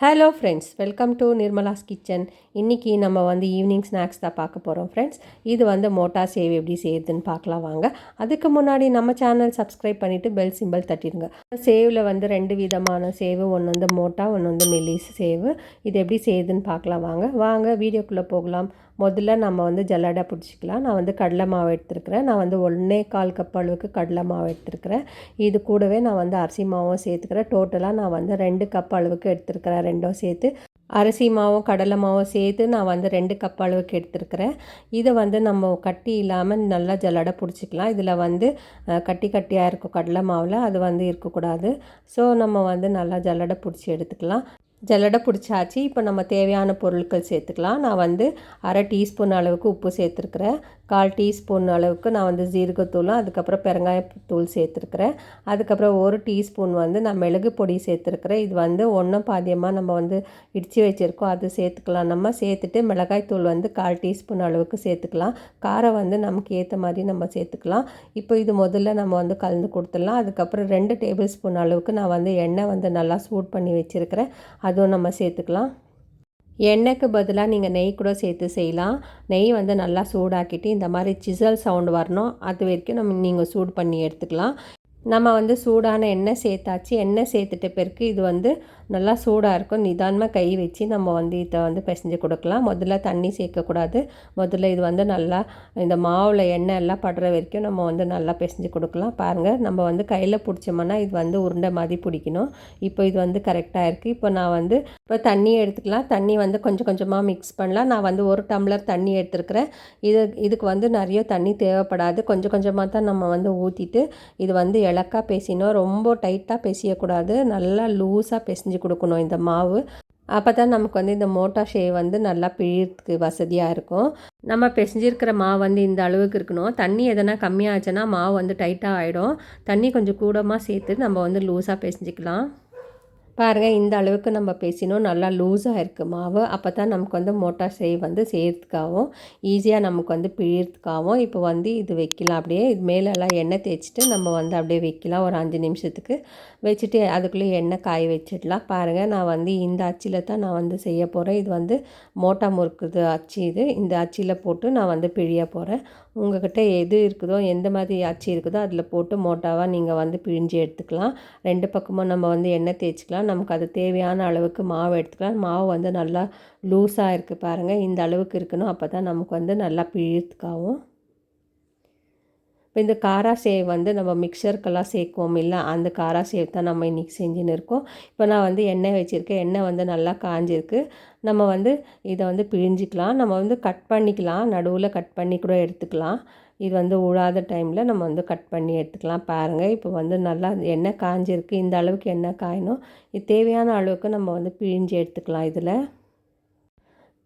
Hello friends, welcome to Nirmala's kitchen. இன்றைக்கி நம்ம வந்து ஈவினிங் ஸ்நாக்ஸ் தான் பார்க்க போகிறோம் ஃப்ரெண்ட்ஸ். இது வந்து மோட்டா சேவ் எப்படி செய்யுதுன்னு பார்க்கலாம் வாங்க. அதுக்கு முன்னாடி நம்ம சேனல் சப்ஸ்கிரைப் பண்ணிவிட்டு பெல் சிம்பிள் தட்டிடுங்க. சேவில் வந்து 2 விதமான சேவு, ஒன்று வந்து மோட்டா, ஒன்று வந்து மெல்லிஸ் சேவு. இது எப்படி செய்யுதுன்னு பார்க்கலாம் வாங்க வீடியோக்குள்ளே போகலாம். முதல்ல நம்ம வந்து ஜல்லடை பிடிச்சிக்கலாம். நான் வந்து கடலை மாவு எடுத்துருக்கிறேன். நான் வந்து 1.25 கப் அளவுக்கு கடலை மாவு எடுத்துருக்கிறேன். இது கூடவே நான் வந்து அரிசி மாவும் சேர்த்துக்கிறேன். டோட்டலாக நான் வந்து 2 கப் அளவுக்கு எடுத்துருக்கிறேன். ரெண்டும் சேர்த்து அரிசி மாவும் கடலை மாவும் சேர்த்து நான் வந்து 2 கப் அளவுக்கு எடுத்துருக்கிறேன். இதை வந்து நம்ம கட்டி இல்லாமல் நல்லா ஜல்லடை பிடிச்சிக்கலாம். இதில் வந்து கட்டி கட்டியாக இருக்கும் கடலை மாவில், அது வந்து இருக்கக்கூடாது. ஸோ நம்ம வந்து நல்லா ஜல்லடை பிடிச்சி எடுத்துக்கலாம். ஜல்லடை பிடிச்சாச்சு. இப்போ நம்ம தேவையான பொருட்கள் சேர்த்துக்கலாம். நான் வந்து அரை டீஸ்பூன் அளவுக்கு உப்பு சேர்த்துருக்குறேன். 1/4 டீஸ்பூன் அளவுக்கு நான் வந்து ஜீரகத்தூளும் அதுக்கப்புறம் பெருங்காயத்தூள் சேர்த்துருக்குறேன். அதுக்கப்புறம் 1 டீஸ்பூன் வந்து நான் மிளகு பொடி சேர்த்துருக்குறேன். இது வந்து ஒன்றும் பாதியமாக நம்ம வந்து இடித்து வச்சுருக்கோம், அது சேர்த்துக்கலாம். நம்ம சேர்த்துட்டு மிளகாய்த்தூள் வந்து 1/4 டீஸ்பூன் அளவுக்கு சேர்த்துக்கலாம். காரம் வந்து நமக்கு ஏற்ற மாதிரி நம்ம சேர்த்துக்கலாம். இப்போ இது முதல்ல நம்ம வந்து கலந்து கொடுத்துடலாம். அதுக்கப்புறம் 2 டேபிள் ஸ்பூன் அளவுக்கு நான் வந்து எண்ணெய் வந்து நல்லா சூட் பண்ணி வச்சுருக்கிறேன், அதுவும் நம்ம சேர்த்துக்கலாம். எண்ணெய்க்கு பதிலாக நீங்கள் நெய் கூட சேர்த்து செய்யலாம். நெய் வந்து நல்லா சூடாக்கிட்டு இந்த மாதிரி சிசல் சவுண்டு வரணும், அது வரைக்கும் நீங்கள் சூடு பண்ணி எடுத்துக்கலாம். நம்ம வந்து சூடான எண்ணெய் சேர்த்தாச்சு. எண்ணெய் சேர்த்துட்ட பிறகு இது வந்து நல்லா சூடாக இருக்கும். நிதானமாக கை வச்சு நம்ம வந்து இதை வந்து பிசைஞ்சு கொடுக்கலாம். முதல்ல தண்ணி சேர்க்கக்கூடாது. முதல்ல இது வந்து நல்லா இந்த மாவில் எண்ணெய் எல்லாம் படுற வரைக்கும் நம்ம வந்து நல்லா பிசைஞ்சு கொடுக்கலாம். பாருங்கள், நம்ம வந்து கையில் பிடிச்சோம்னா இது வந்து உருண்டை மாதிரி பிடிக்கணும். இப்போ இது வந்து கரெக்டாக இருக்குது. இப்போ நான் வந்து தண்ணியை எடுத்துக்கலாம். தண்ணி வந்து கொஞ்சம் கொஞ்சமாக மிக்ஸ் பண்ணலாம். நான் வந்து 1 டம்ளர் தண்ணி எடுத்துருக்கிறேன். இதுக்கு வந்து நிறைய தண்ணி தேவைப்படாது. கொஞ்சம் கொஞ்சமாக தான் நம்ம வந்து ஊற்றிட்டு இது வந்து இலக்கா பேசினோம். ரொம்ப டைட்டாக பேசியக்கூடாது. நல்லா லூஸாக பிசைஞ்சு கொடுக்கணும் இந்த மாவு. அப்போ தான் நமக்கு வந்து இந்த மோட்டா ஷேவ் வந்து நல்லா பிழியறதுக்கு வசதியாக இருக்கும். நம்ம பிசைஞ்சிருக்கிற மாவு வந்து இந்த அளவுக்கு இருக்கணும். தண்ணி எதனா கம்மியாச்சுன்னா மாவு வந்து டைட்டாக ஆகிடும். தண்ணி கொஞ்சம் கூடமாக சேர்த்து நம்ம வந்து லூஸாக பிசைஞ்சிக்கலாம். பாருங்கள், இந்த அளவுக்கு நம்ம பேசினோம். நல்லா லூஸாக இருக்குது மாவு. அப்போ தான் நமக்கு வந்து மோட்டா சேவ் வந்து செய்கிறதுக்காகவும் ஈஸியாக நமக்கு வந்து பிழியறதுக்காகவும் இப்போ வந்து இது வைக்கலாம். அப்படியே இது மேலெல்லாம் எண்ணெய் தேய்ச்சிட்டு நம்ம வந்து அப்படியே வைக்கலாம். ஒரு 5 நிமிஷத்துக்கு வச்சுட்டு அதுக்குள்ளே எண்ணெய் காய வச்சிடலாம். பாருங்கள், நான் வந்து இந்த அச்சில் தான் நான் வந்து செய்ய போகிறேன். இது வந்து மோட்டா முறுக்குது அச்சு. இந்த அச்சில் போட்டு நான் வந்து பிழிய போகிறேன். உங்கள்கிட்ட எது இருக்குதோ, எந்த மாதிரி அச்சு இருக்குதோ அதில் போட்டு மோட்டாவாக நீங்கள் வந்து பிழிஞ்சு எடுத்துக்கலாம். 2 பக்கமும் நம்ம வந்து எண்ணெய் தேய்ச்சிக்கலாம். நமக்கு அது தேவையான அளவுக்கு மாவு எடுத்துக்கலாம். மாவு வந்து நல்லா லூஸாக இருக்குது பாருங்கள், இந்த அளவுக்கு இருக்கணும். அப்போ தான் நமக்கு வந்து நல்லா பிழியறதுக்காகும். இப்போ இந்த காரா சேவ் வந்து நம்ம மிக்சருக்கெல்லாம் சேர்க்குவோம் இல்லை, அந்த காரா சேவ் தான் நம்ம இன்றைக்கி செஞ்சுன்னு இருக்கோம். இப்போ நான் வந்து எண்ணெய் வச்சுருக்கேன். எண்ணெய் வந்து நல்லா காஞ்சிருக்கு. நம்ம வந்து இதை வந்து பிழிஞ்சிக்கலாம். நம்ம வந்து கட் பண்ணிக்கலாம். நடுவில் கட் பண்ணி கூட எடுத்துக்கலாம். இது வந்து உழாத டைமில் நம்ம வந்து கட் பண்ணி எடுத்துக்கலாம். பாருங்கள், இப்போ வந்து நல்லா எண்ணெய் காஞ்சிருக்கு. இந்த அளவுக்கு எண்ணெய் காயணும். இது தேவையான அளவுக்கு நம்ம வந்து பிழிஞ்சு எடுத்துக்கலாம். இதில்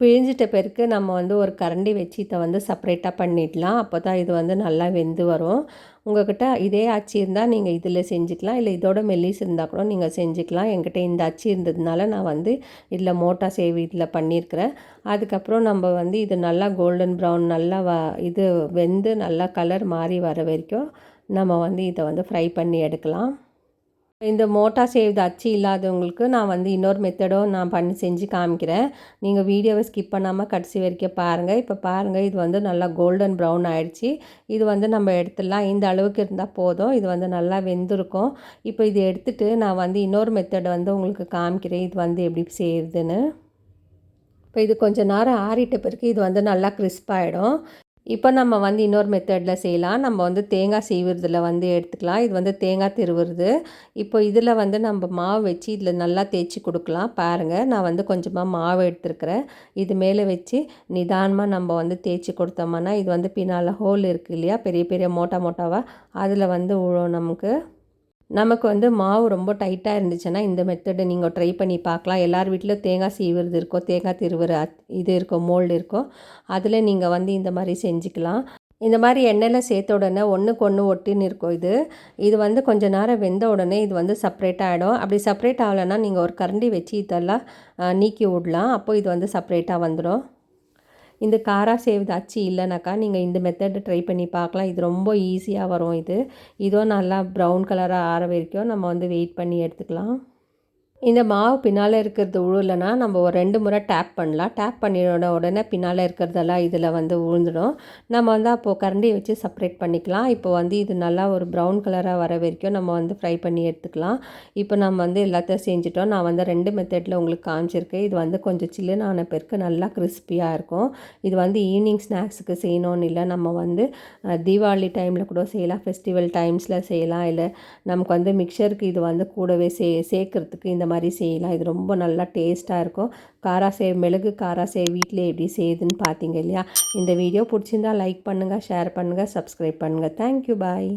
பிழிஞ்சிட்ட பிறகு நம்ம வந்து ஒரு கரண்டி வச்சு இதை வந்து செப்பரேட்டாக பண்ணிடலாம். அப்போ தான் இது வந்து நல்லா வெந்து வரும். உங்கள்கிட்ட இதே அச்சு இருந்தால் நீங்கள் இதில் செஞ்சுக்கலாம், இல்லை இதோட மெல்லிஸ் இருந்தால் கூட நீங்கள் செஞ்சுக்கலாம். என்கிட்ட இந்த அச்சு இருந்ததுனால நான் வந்து இதில் மோட்டா சேவ் இதில் பண்ணியிருக்கிறேன். அதுக்கப்புறம் நம்ம வந்து இது நல்லா கோல்டன் ப்ரௌன் நல்லா இது வெந்து நல்லா கலர் மாறி வர வரைக்கும் நம்ம வந்து இதை வந்து ஃப்ரை பண்ணி எடுக்கலாம். இந்த மோட்டா சேவ் அச்சு இல்லாதவங்களுக்கு நான் வந்து இன்னொரு மெத்தடும் நான் பண்ணி செஞ்சு காமிக்கிறேன். நீங்கள் வீடியோவை ஸ்கிப் பண்ணாமல் கடைசி வரைக்கும் பாருங்கள். இப்போ பாருங்கள், இது வந்து நல்லா கோல்டன் ப்ரௌன் ஆகிடுச்சி. இது வந்து நம்ம எடுத்துடலாம். இந்த அளவுக்கு இருந்தால் போதும். இது வந்து நல்லா வெந்திருக்கும். இப்போ இது எடுத்துகிட்டு நான் வந்து இன்னொரு மெத்தடை வந்து உங்களுக்கு காமிக்கிறேன், இது வந்து எப்படி செய்யுதுன்னு. இப்போ இது கொஞ்சம் நேரம் ஆறிட்ட பிறகு இது வந்து நல்லா கிறிஸ்பாகிடும். இப்போ நம்ம வந்து இன்னொரு மெத்தடில் செய்யலாம். நம்ம வந்து தேங்காய் சீவுறதுல வந்து எடுத்துக்கலாம். இது வந்து தேங்காய் திருவுறது. இப்போ இதில் வந்து நம்ம மாவு வச்சு இதில் நல்லா தேய்ச்சி கொடுக்கலாம். பாருங்கள், நான் வந்து கொஞ்சமாக மாவு எடுத்துருக்கிறேன். இது மேலே வச்சு நிதானமாக நம்ம வந்து தேய்ச்சி கொடுத்தோம்னா இது வந்து பின்னால் ஹோல் இருக்குது இல்லையா, பெரிய பெரிய மோட்டாவாக அதில் வந்து விழும். நமக்கு வந்து மாவு ரொம்ப டைட்டாக இருந்துச்சுன்னா இந்த மெத்தடை நீங்கள் ட்ரை பண்ணி பார்க்கலாம். எல்லார் வீட்டிலும் தேங்காய் சீவுறது இருக்கும், தேங்காய் திருவுற இது இருக்கும், மோல்டு இருக்கும். அதில் நீங்கள் வந்து இந்த மாதிரி செஞ்சுக்கலாம். இந்த மாதிரி எண்ணெயில் சேர்த்த உடனே ஒன்றுக்கு ஒன்று ஒட்டின்னு இருக்கும். இது வந்து கொஞ்சம் நேரம் வெந்த உடனே இது வந்து செப்பரேட்டாக ஆகிடும். அப்படி செப்பரேட் ஆகலைன்னா நீங்கள் ஒரு கரண்டி வச்சு இதெல்லாம் நீக்கி விடலாம். அப்போ இது வந்து செப்பரேட்டாக வந்துடும். இந்த காரா சேவ் அச்சு இல்லைனாக்கா நீங்கள் இந்த மெத்தடை ட்ரை பண்ணி பார்க்கலாம். இது ரொம்ப ஈஸியாக வரும். இதுவும் நல்லா ப்ரௌன் கலராக ஆற வரைக்கும் நம்ம வந்து வெயிட் பண்ணி எடுத்துக்கலாம். இந்த மாவு பின்னால் இருக்கிறது உழுலனா நம்ம ஒரு 2 முறை டேப் பண்ணலாம். டேப் பண்ணின உடனே பின்னால் இருக்கிறதெல்லாம் இதில் வந்து உழுந்துடும். நம்ம வந்து அப்போது கரண்டியை வச்சு செப்பரேட் பண்ணிக்கலாம். இப்போ வந்து இது நல்லா ஒரு ப்ரௌன் கலராக வர வரைக்கும் நம்ம வந்து ஃப்ரை பண்ணி எடுத்துக்கலாம். இப்போ நம்ம வந்து எல்லாத்தையும் செஞ்சுட்டோம். நான் வந்து 2 மெத்தடில் உங்களுக்கு காமிச்சிருக்கேன். இது வந்து கொஞ்சம் சில்லுன்னு ஆன பிறகு நல்லா கிறிஸ்பியாக இருக்கும். இது வந்து ஈவினிங் ஸ்நாக்ஸுக்கு செய்யணும்னு இல்லை, நம்ம வந்து தீபாவளி டைமில் கூட செய்யலாம், ஃபெஸ்டிவல் டைம்ஸில் செய்யலாம், இல்லை நமக்கு வந்து மிக்சருக்கு இது வந்து கூடவே சேர்க்குறதுக்கு இந்த மாதிரி செய்யலாம். இது ரொம்ப நல்லா டேஸ்ட்டாக இருக்கும். மிளகு காராசேவ் வீட்டிலே எப்படி செய்யுதுன்னு பார்த்தீங்க இல்லையா? இந்த வீடியோ பிடிச்சிருந்தா லைக் பண்ணுங்கள், ஷேர் பண்ணுங்கள், சப்ஸ்கிரைப் பண்ணுங்கள். தேங்க்யூ, பாய்.